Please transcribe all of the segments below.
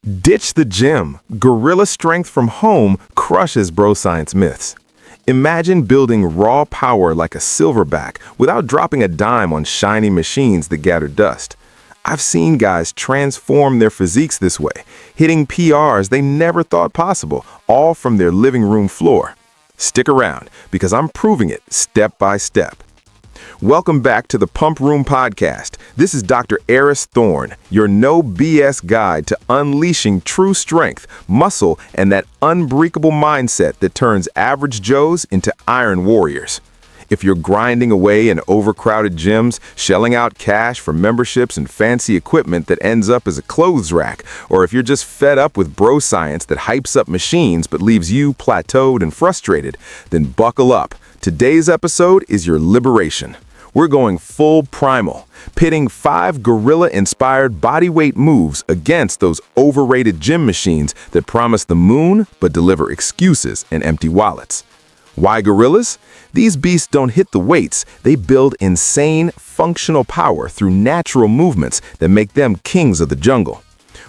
Ditch the gym. Gorilla strength from home crushes bro science myths. Imagine building raw power like a silverback without dropping a dime on shiny machines that gather dust. I've seen guys transform their physiques this way, hitting PRs they never thought possible, all from their living room floor. Stick around, because I'm proving it step by step. Welcome back to the Pump Room Podcast. This is Dr. Thorne, your no BS guide to unleashing true strength, muscle, and that unbreakable mindset that turns average Joes into iron warriors. If you're grinding away in overcrowded gyms, shelling out cash for memberships and fancy equipment that ends up as a clothes rack, or if you're just fed up with bro science that hypes up machines but leaves you plateaued and frustrated, then buckle up. Today's episode is your liberation. We're going full Primal, pitting 5 gorilla-inspired bodyweight moves against those overrated gym machines that promise the moon but deliver excuses and empty wallets. Why gorillas? These beasts don't hit the weights, they build insane, functional power through natural movements that make them kings of the jungle.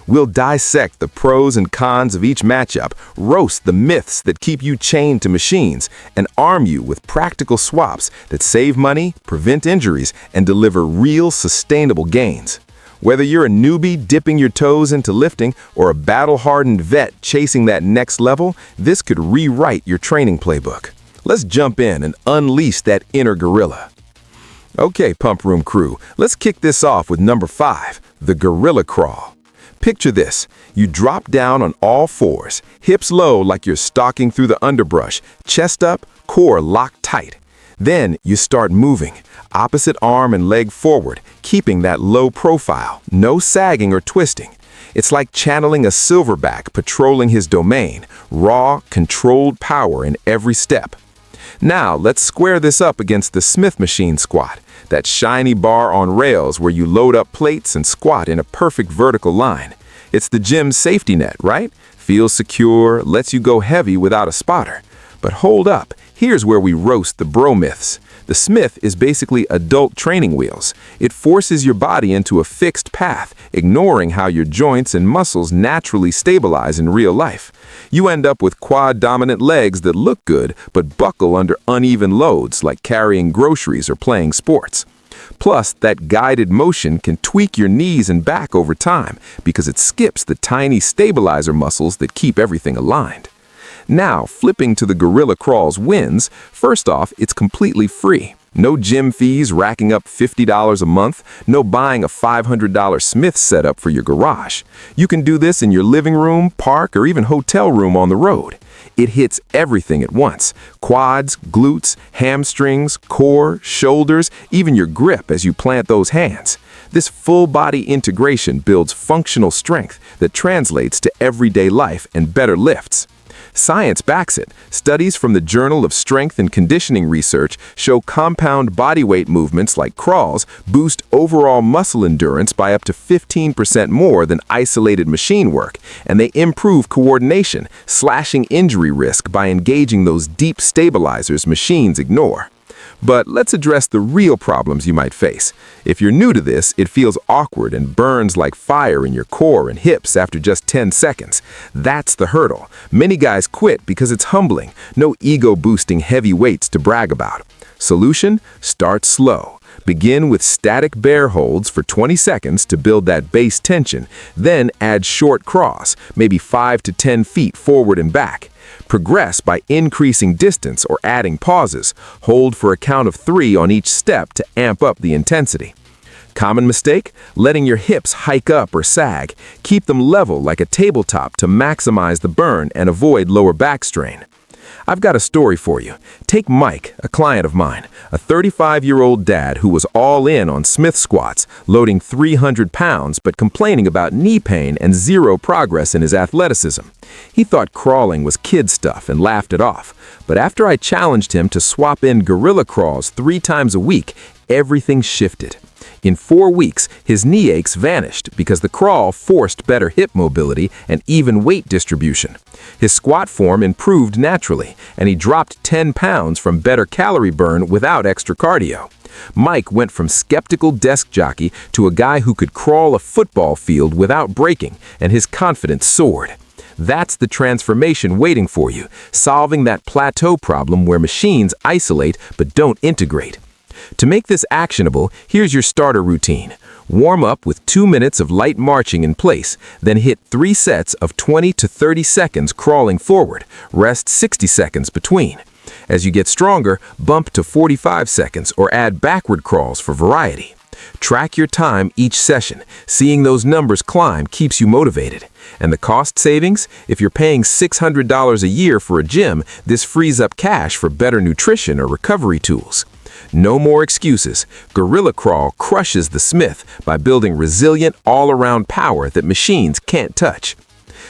We'll dissect the pros and cons of each matchup, roast the myths that keep you chained to machines, and arm you with practical swaps that save money, prevent injuries, and deliver real, sustainable gains. Whether you're a newbie dipping your toes into lifting or a battle-hardened vet chasing that next level, this could rewrite your training playbook. Let's jump in and unleash that inner gorilla. Okay, Pump Room crew, let's kick this off with number 5, the gorilla crawl. Picture this. You drop down on all fours, hips low like you're stalking through the underbrush, chest up, core locked tight. Then you start moving, opposite arm and leg forward, keeping that low profile, no sagging or twisting. It's like channeling a silverback patrolling his domain, raw, controlled power in every step. Now, let's square this up against the Smith machine squat, that shiny bar on rails where you load up plates and squat in a perfect vertical line. It's the gym's safety net, right? Feels secure, lets you go heavy without a spotter. But hold up, here's where we roast the bro myths. The Smith is basically adult training wheels. It forces your body into a fixed path, ignoring how your joints and muscles naturally stabilize in real life. You end up with quad-dominant legs that look good, but buckle under uneven loads like carrying groceries or playing sports. Plus, that guided motion can tweak your knees and back over time because it skips the tiny stabilizer muscles that keep everything aligned. Now, flipping to the gorilla crawl's wins, first off, it's completely free. No gym fees racking up $50 a month, no buying a $500 Smith setup for your garage. You can do this in your living room, park, or even hotel room on the road. It hits everything at once: quads, glutes, hamstrings, core, shoulders, even your grip as you plant those hands. This full-body integration builds functional strength that translates to everyday life and better lifts. Science backs it. Studies from the Journal of Strength and Conditioning Research show compound bodyweight movements like crawls boost overall muscle endurance by up to 15% more than isolated machine work, and they improve coordination, slashing injury risk by engaging those deep stabilizers machines ignore. But let's address the real problems you might face. If you're new to this, it feels awkward and burns like fire in your core and hips after just 10 seconds. That's the hurdle. Many guys quit because it's humbling. No ego-boosting heavy weights to brag about. Solution? Start slow. Begin with static bear holds for 20 seconds to build that base tension. Then add short crawls, maybe 5 to 10 feet forward and back. Progress by increasing distance or adding pauses. Hold for a count of 3 on each step to amp up the intensity. Common mistake? Letting your hips hike up or sag. Keep them level like a tabletop to maximize the burn and avoid lower back strain. I've got a story for you. Take Mike, a client of mine, a 35-year-old dad who was all in on Smith squats, loading 300 pounds but complaining about knee pain and zero progress in his athleticism. He thought crawling was kid stuff and laughed it off. But after I challenged him to swap in gorilla crawls 3 times a week, everything shifted. In 4 weeks, his knee aches vanished because the crawl forced better hip mobility and even weight distribution. His squat form improved naturally, and he dropped 10 pounds from better calorie burn without extra cardio. Mike went from skeptical desk jockey to a guy who could crawl a football field without breaking, and his confidence soared. That's the transformation waiting for you, solving that plateau problem where machines isolate but don't integrate. To make this actionable, here's your starter routine. Warm up with 2 minutes of light marching in place, then hit 3 sets of 20 to 30 seconds crawling forward, rest 60 seconds between. As you get stronger, bump to 45 seconds or add backward crawls for variety. Track your time each session. Seeing those numbers climb keeps you motivated. And the cost savings? If you're paying $600 a year for a gym, this frees up cash for better nutrition or recovery tools. No more excuses. Gorilla Crawl crushes the Smith by building resilient, all-around power that machines can't touch.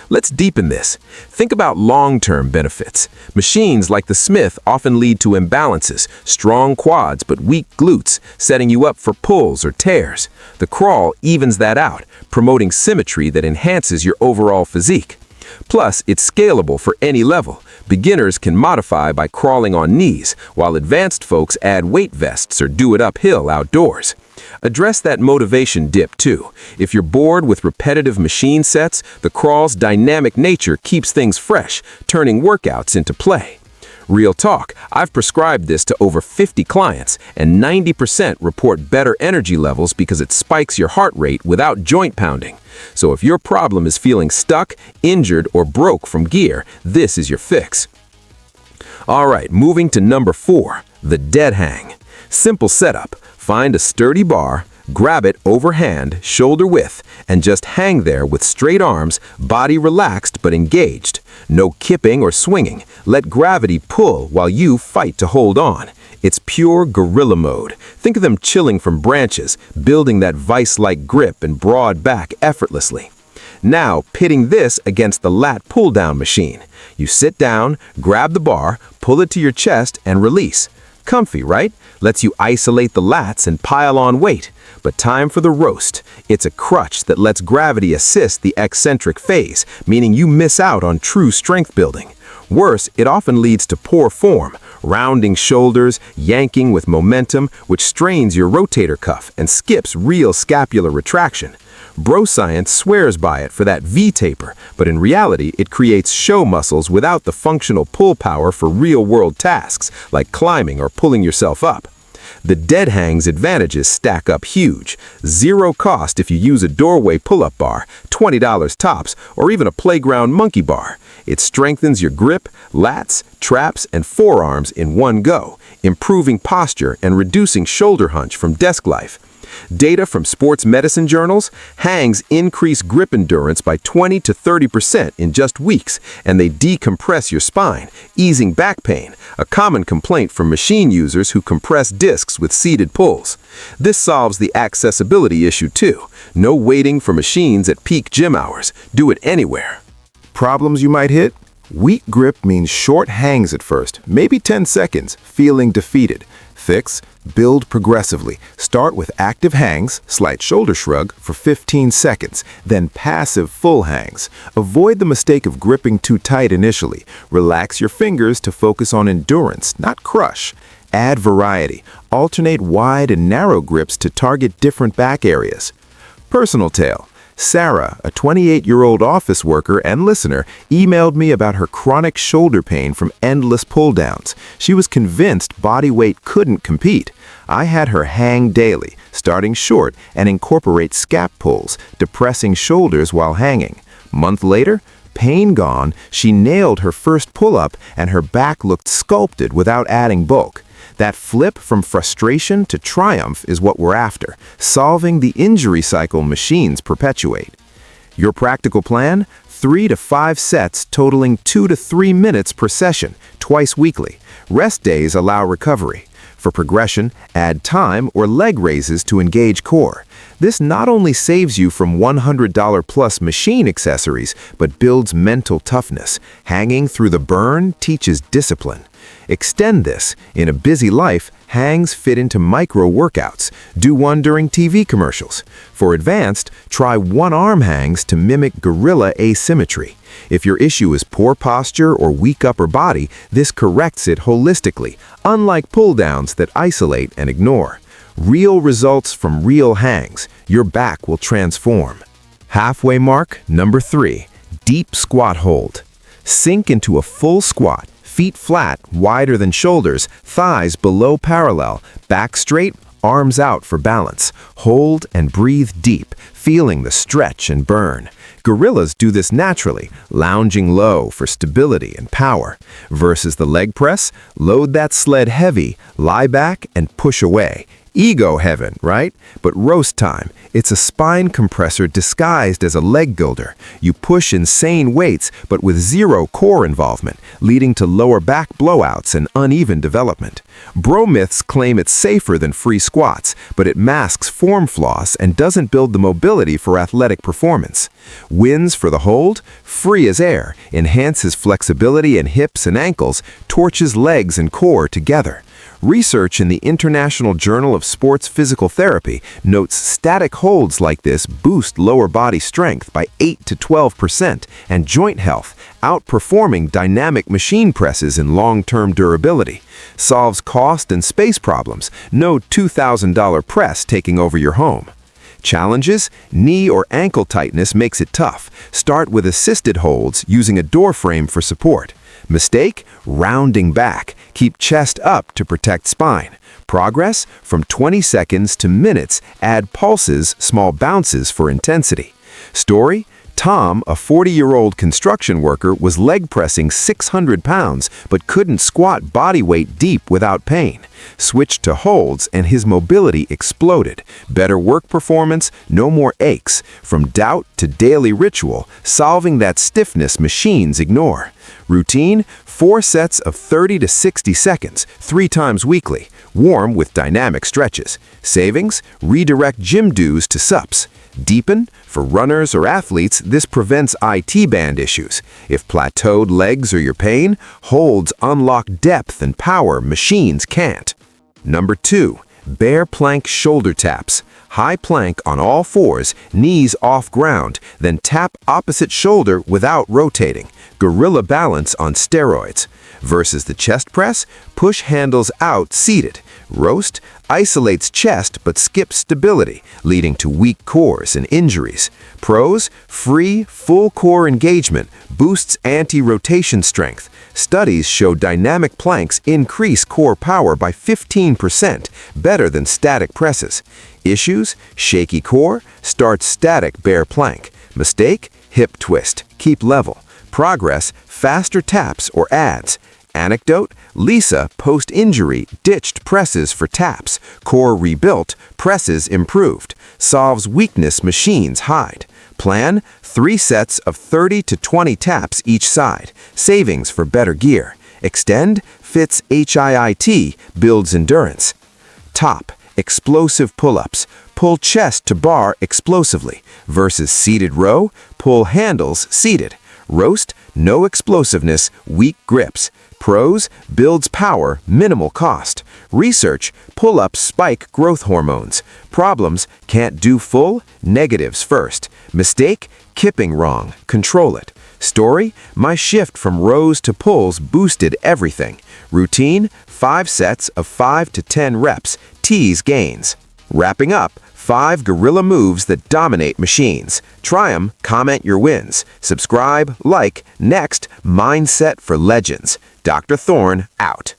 Let's deepen this. Think about long-term benefits. Machines like the Smith often lead to imbalances, strong quads but weak glutes, setting you up for pulls or tears. The Crawl evens that out, promoting symmetry that enhances your overall physique. Plus, it's scalable for any level. Beginners can modify by crawling on knees, while advanced folks add weight vests or do it uphill outdoors. Address that motivation dip too. If you're bored with repetitive machine sets, the Crawl's dynamic nature keeps things fresh, turning workouts into play. Real talk, I've prescribed this to over 50 clients, and 90% report better energy levels because it spikes your heart rate without joint pounding. So if your problem is feeling stuck, injured, or broke from gear, this is your fix. All right, moving to number 4, the dead hang. Simple setup. Find a sturdy bar, grab it overhand, shoulder width, and just hang there with straight arms, body relaxed but engaged. No kipping or swinging. Let gravity pull while you fight to hold on. It's pure gorilla mode. Think of them chilling from branches, building that vice-like grip and broad back effortlessly. Now, pitting this against the lat pull-down machine. You sit down, grab the bar, pull it to your chest, and release. Comfy, right? Lets you isolate the lats and pile on weight. But time for the roast. It's a crutch that lets gravity assist the eccentric phase, meaning you miss out on true strength building. Worse, it often leads to poor form, rounding shoulders, yanking with momentum, which strains your rotator cuff and skips real scapular retraction. Bro science swears by it for that V-taper, but in reality, it creates show muscles without the functional pull power for real-world tasks, like climbing or pulling yourself up. The dead hang's advantages stack up huge. Zero cost if you use a doorway pull-up bar, $20 tops, or even a playground monkey bar. It strengthens your grip, lats, traps, and forearms in one go, improving posture and reducing shoulder hunch from desk life. Data from sports medicine journals, hangs increase grip endurance by 20 to 30% in just weeks, and they decompress your spine, easing back pain, a common complaint from machine users who compress discs with seated pulls. This solves the accessibility issue too. No waiting for machines at peak gym hours. Do it anywhere. Problems you might hit? Weak grip means short hangs at first, maybe 10 seconds, feeling defeated. Fix, build progressively. Start with active hangs, slight shoulder shrug, for 15 seconds, then passive full hangs. Avoid the mistake of gripping too tight initially. Relax your fingers to focus on endurance, not crush. Add variety. Alternate wide and narrow grips to target different back areas. Personal tale. Sarah, a 28-year-old office worker and listener, emailed me about her chronic shoulder pain from endless pull-downs. She was convinced body weight couldn't compete. I had her hang daily, starting short, and incorporate scap pulls, depressing shoulders while hanging. Month later, pain gone, she nailed her first pull-up and her back looked sculpted without adding bulk. That flip from frustration to triumph is what we're after, solving the injury cycle machines perpetuate. Your practical plan? 3 to 5 sets totaling 2 to 3 minutes per session, twice weekly. Rest days allow recovery. For progression, add time or leg raises to engage core. This not only saves you from $100 plus machine accessories, but builds mental toughness. Hanging through the burn teaches discipline. Extend this. In a busy life, hangs fit into micro workouts. Do one during TV commercials. For advanced, try one-arm hangs to mimic gorilla asymmetry. If your issue is poor posture or weak upper body, this corrects it holistically, unlike pull-downs that isolate and ignore. Real results from real hangs. Your back will transform. Halfway mark, number 3. Deep squat hold. Sink into a full squat, feet flat, wider than shoulders, thighs below parallel, back straight, arms out for balance. Hold and breathe deep, feeling the stretch and burn. Gorillas do this naturally, lounging low for stability and power. Versus the leg press, load that sled heavy, lie back, and push away. Ego heaven, right? But roast time. It's a spine compressor disguised as a leg builder. You push insane weights, but with zero core involvement, leading to lower back blowouts and uneven development. Bro myths claim it's safer than free squats, but it masks form flaws and doesn't build the mobility for athletic performance. Wins for the hold? Free as air, enhances flexibility in hips and ankles, torches legs and core together. Research in the International Journal of Sports Physical Therapy notes static holds like this boost lower body strength by 8 to 12% and joint health, outperforming dynamic machine presses in long-term durability. Solves cost and space problems, no $2,000 press taking over your home. Challenges? Knee or ankle tightness makes it tough. Start with assisted holds using a door frame for support. Mistake? Rounding back. Keep chest up to protect spine. Progress? From 20 seconds to minutes, add pulses, small bounces for intensity. Story? Tom, a 40-year-old construction worker, was leg pressing 600 pounds but couldn't squat body weight deep without pain. Switched to holds and his mobility exploded. Better work performance, no more aches. From doubt to daily ritual, solving that stiffness machines ignore. Routine, 4 sets of 30 to 60 seconds, 3 times weekly. Warm with dynamic stretches. Savings, redirect gym dues to sups. Deepen, for runners or athletes, this prevents IT band issues. If plateaued legs are your pain, holds unlock depth and power machines can't. Number 2, bear plank shoulder taps. High plank on all fours, knees off ground, then tap opposite shoulder without rotating. Gorilla balance on steroids. Versus the chest press, push handles out seated. Roast, isolates chest but skips stability, leading to weak cores and injuries. Pros, free, full core engagement, boosts anti-rotation strength. Studies show dynamic planks increase core power by 15%, better than static presses. Issues, shaky core, start static bear plank. Mistake, hip twist, keep level. Progress, faster taps or adds. Anecdote, Lisa, post-injury, ditched presses for taps. Core rebuilt, presses improved. Solves weakness machines hide. Plan, 3 sets of 30 to 20 taps each side. Savings for better gear. Extend, fits HIIT, builds endurance. Top, explosive pull-ups. Pull chest to bar explosively. Versus seated row, pull handles seated. Roast, no explosiveness, weak grips. Pros, builds power, minimal cost. Research, pull-ups spike growth hormones. Problems, can't do full, negatives first. Mistake, kipping wrong, control it. Story, my shift from rows to pulls boosted everything. Routine, 5 sets of 5 to 10 reps, tease gains. Wrapping up, 5 gorilla moves that dominate machines. Try 'em, comment your wins. Subscribe, like, next, Mindset for Legends. Dr. Thorne, out.